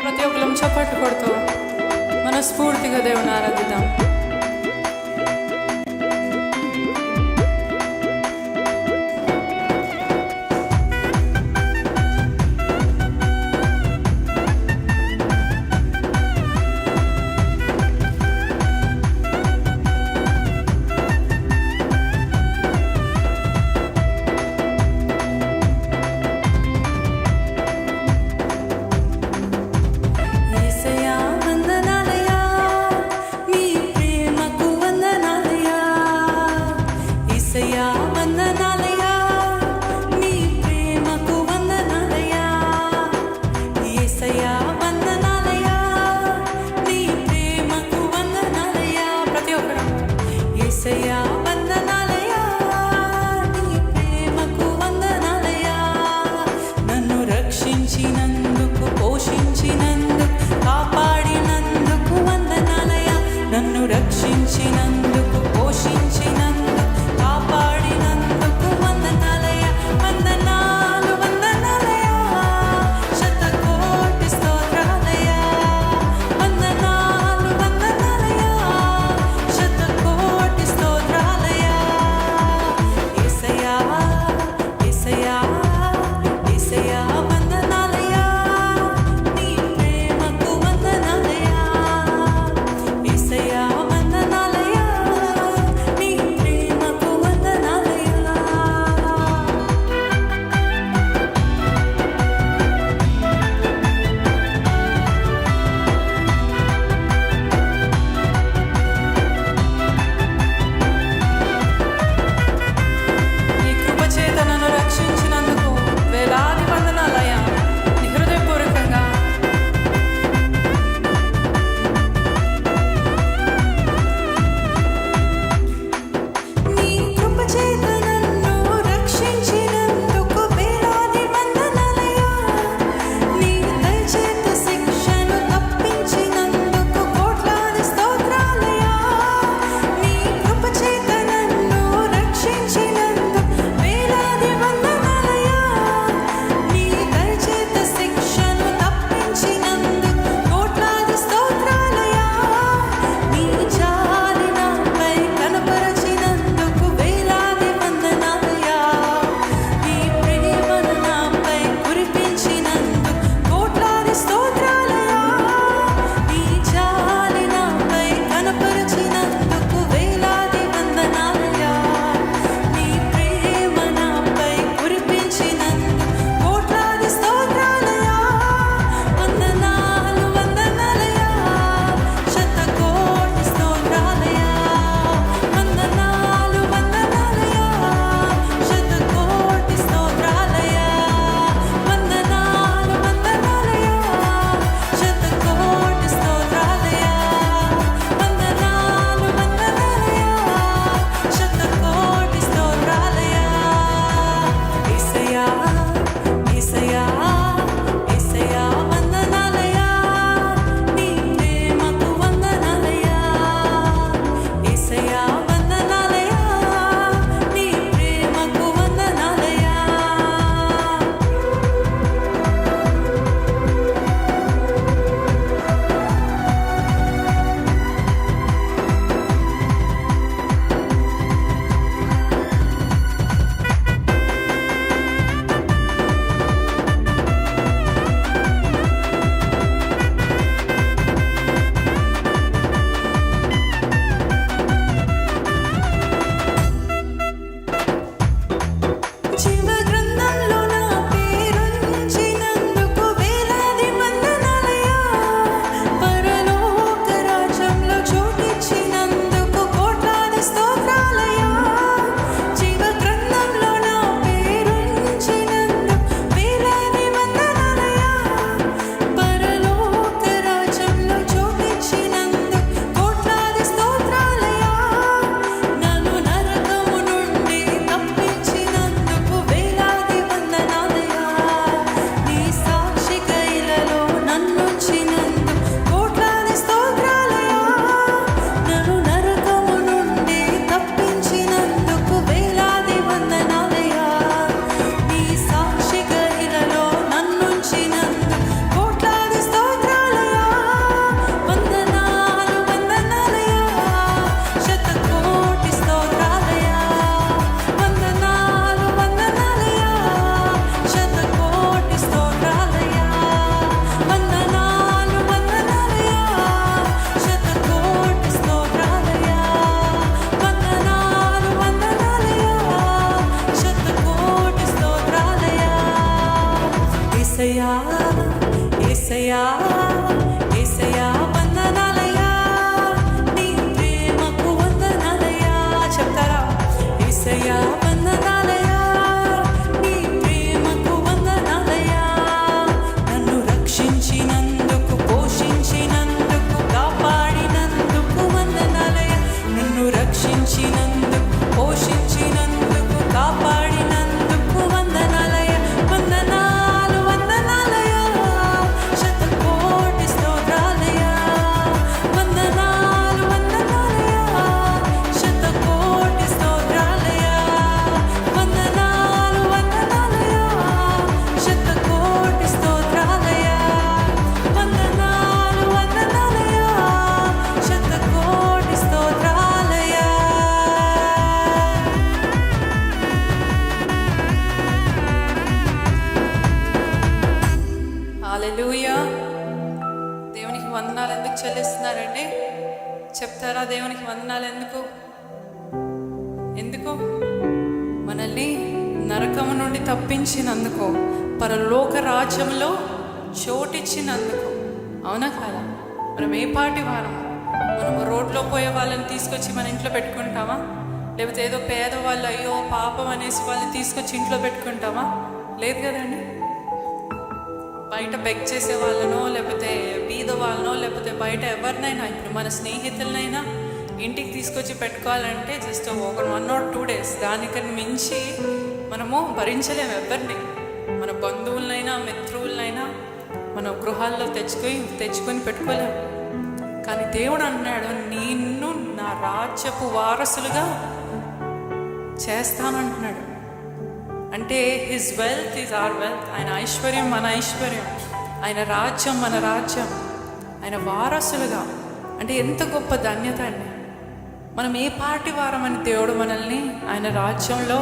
ప్రతి ఒక్కరం చప్పట్లు కొడుతూ మనస్ఫూర్తిగా దేవుని ఆరాధిద్దాం. నన్ను రక్షించినందుకు, పోషించినందుకు, కాపాడినందుకు వందనాలయ్యా. నన్ను రక్షించినందుకు, పోషించినందుకు, కాపాడినందుకు వందనాలయ్యా. వందనాలు వందనాలయ్యా. శతకోటి స్తోత్రాలు. యేసయ్యా యేసయ్యా వందనాలయ్యా, నీ ప్రేమకు వందనాలయ్యా. చెప్తారా? యేసయ్యా వందనాలయ్యా, నీ ప్రేమకు వందనాలయ్యా. నన్ను రక్షించినందుకు, పోషించినందుకు, కాపాడినందుకు వందనాలయ్యా. నన్ను రక్షించినందుకు, పోషించినందుకు, కాపాడినందుకు వందనాలయ్యా. వందనాలు వందనాలయ్యా, శతకోటి స్తోత్రాలయ్యా. వందనాలు వందనాలయ్యా, శతకోటి స్తోత్రాలయ్యా. వందనాలు వందనాలయ్యా, శతకోటి స్తోత్రాలయ్యా. వందనాలు వందనాలయ్యా, శతకోటి స్తోత్రాలయ్యా. హల్లెలూయా. దేవునికి వందనాలు ఎందుకు చెల్లిస్తున్నారండి? చెప్తారా? దేవునికి వందనాలు ఎందుకు? ఎందుకు? మనల్ని నరకము నుండి తప్పించినందుకు, పరలోక రాజ్యంలో చోటిచ్చినందుకు. అవునా కాదా? మనం ఏ పాటి వారం? మనము రోడ్లో పోయే వాళ్ళని తీసుకొచ్చి మన ఇంట్లో పెట్టుకుంటామా? లేకపోతే ఏదో పేదవాళ్ళు అయ్యో పాపం అనేసి వాళ్ళని తీసుకొచ్చి ఇంట్లో పెట్టుకుంటామా? లేదు కదండి. బయట బెగ్ చేసే వాళ్ళనో, లేకపోతే బీద వాళ్ళనో, లేకపోతే బయట ఎవరినైనా, ఇప్పుడు మన స్నేహితులనైనా ఇంటికి తీసుకొచ్చి పెట్టుకోవాలంటే జస్ట్ ఒక 1 or 2 days, దానికని మించి మనము భరించలేము ఎవరిని. మన బంధువులనైనా మిత్రులనైనా మన గృహాల్లో తెచ్చుకొని పెట్టుకోలేము. కానీ దేవుడు అన్నాడు, నిన్ను నా రాజ్యపు వారసులుగా చేస్తానంటున్నాడు. అంటే his wealth is our wealth. ఆయన ఐశ్వర్యం మన ఐశ్వర్యం, ఆయన రాజ్యం మన రాజ్యం, ఆయన వారసులుగా. అంటే ఎంత గొప్ప ధన్యత అండి. మనం ఏ పార్టీ వారమని దేవుడు మనల్ని ఆయన రాజ్యంలో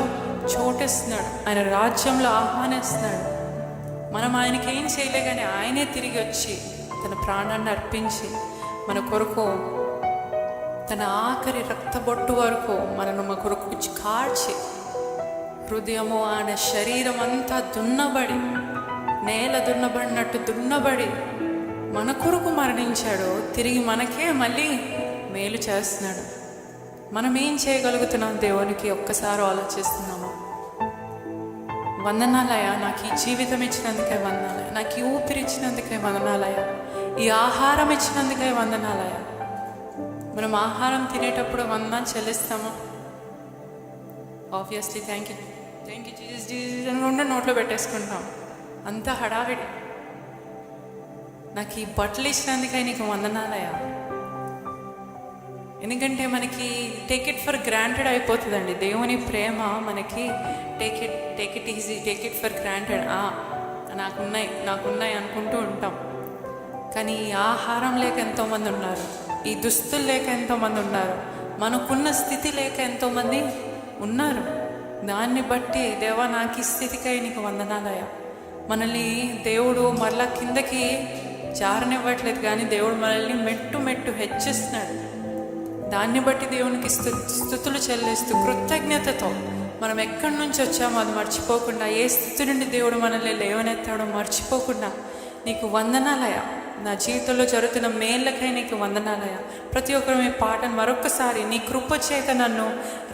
చోటిస్తున్నాడు, ఆయన రాజ్యంలో ఆహ్వానిస్తున్నాడు. మనం ఆయనకి ఏం చేయలే, కానీ ఆయనే తిరిగి వచ్చి తన ప్రాణాన్ని అర్పించి మన కొరకు తన ఆఖరి రక్తబొట్టు వరకు మనను మా కొరకు కార్చి, హృదయము ఆయన శరీరం అంతా దున్నబడి, నేల దున్నబడినట్టు దున్నబడి మన కొరకు మరణించాడు. తిరిగి మనకే మళ్ళీ మేలు చేస్తున్నాడు. మనం ఏం చేయగలుగుతున్నాం దేవునికి? ఒక్కసారి ఆలోచిస్తున్నాము. వందనాలయ్యా, నాకు ఈ జీవితం ఇచ్చినందుకే వందనాలయ్యా, నాకు ఈ ఊపిరి ఇచ్చినందుకే వందనాలయ్యా, ఈ ఆహారం ఇచ్చినందుకే వందనాలయ్యా. మనం ఆహారం తినేటప్పుడు వందనాలు చెల్లిస్తామా? ఆబ్వియస్లీ థ్యాంక్ యూ జీసస్ అని కూడా నోట్లో పెట్టేసుకుంటాం. అంత హడావిడి. నాకు ఈ బట్టలు ఇచ్చినందుకై నీకు వందనాలయ్యా. ఎందుకంటే మనకి టేక్ ఇట్ ఫర్ గ్రాంటెడ్ అయిపోతుందండి. దేవుని ప్రేమ మనకి take it easy, take it for granted. నాకున్నాయి అనుకుంటూ ఉంటాం. కానీ ఈ ఆహారం లేక ఎంతోమంది ఉన్నారు, ఈ దుస్తులు లేక ఎంతోమంది ఉన్నారు, మనకున్న స్థితి లేక ఎంతోమంది ఉన్నారు. దాన్ని బట్టి దేవా నాకు ఈ స్థితికై నీకు వందనాలయ్యా. మనల్ని దేవుడు మరలా కిందకి జారనివ్వట్లేదు, కానీ దేవుడు మనల్ని మెట్టు హెచ్చిస్తున్నాడు. దాన్ని బట్టి దేవునికి స్తుతులు చెల్లిస్తూ కృతజ్ఞతతో మనం ఎక్కడి నుంచి వచ్చామో అది మర్చిపోకుండా, ఏ స్థితి నుండి దేవుడు మనల్ని లేవనెత్తాడో మర్చిపోకుండా నీకు వందనాలయ్యా. నా జీవితంలో జరుగుతున్న మేళ్ళకై నీకు వందనాలయ్యా. ప్రతి ఒక్కరు ఈ పాటను మరొకసారి నీ కృప చేత నన్ను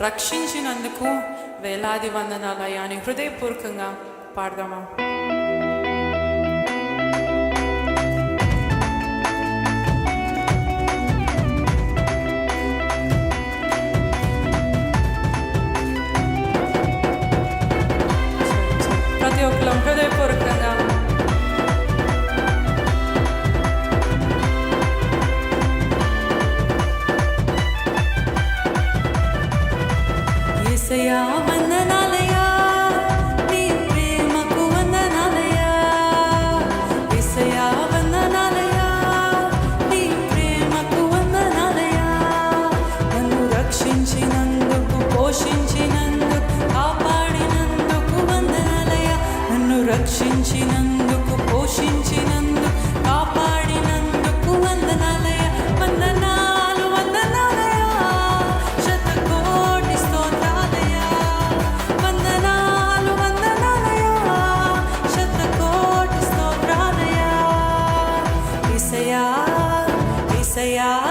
రక్షించినందుకు వేలాది వందనాలయ్యా అని హృదయపూర్వకంగా పాడదామా? ప్రతి ఒక్కరు హృదయపూర్వకంగా యేసయ్యా వందనాలయ్యా, నీ ప్రేమకు వందనాలయ్యా. ఏసయ్యా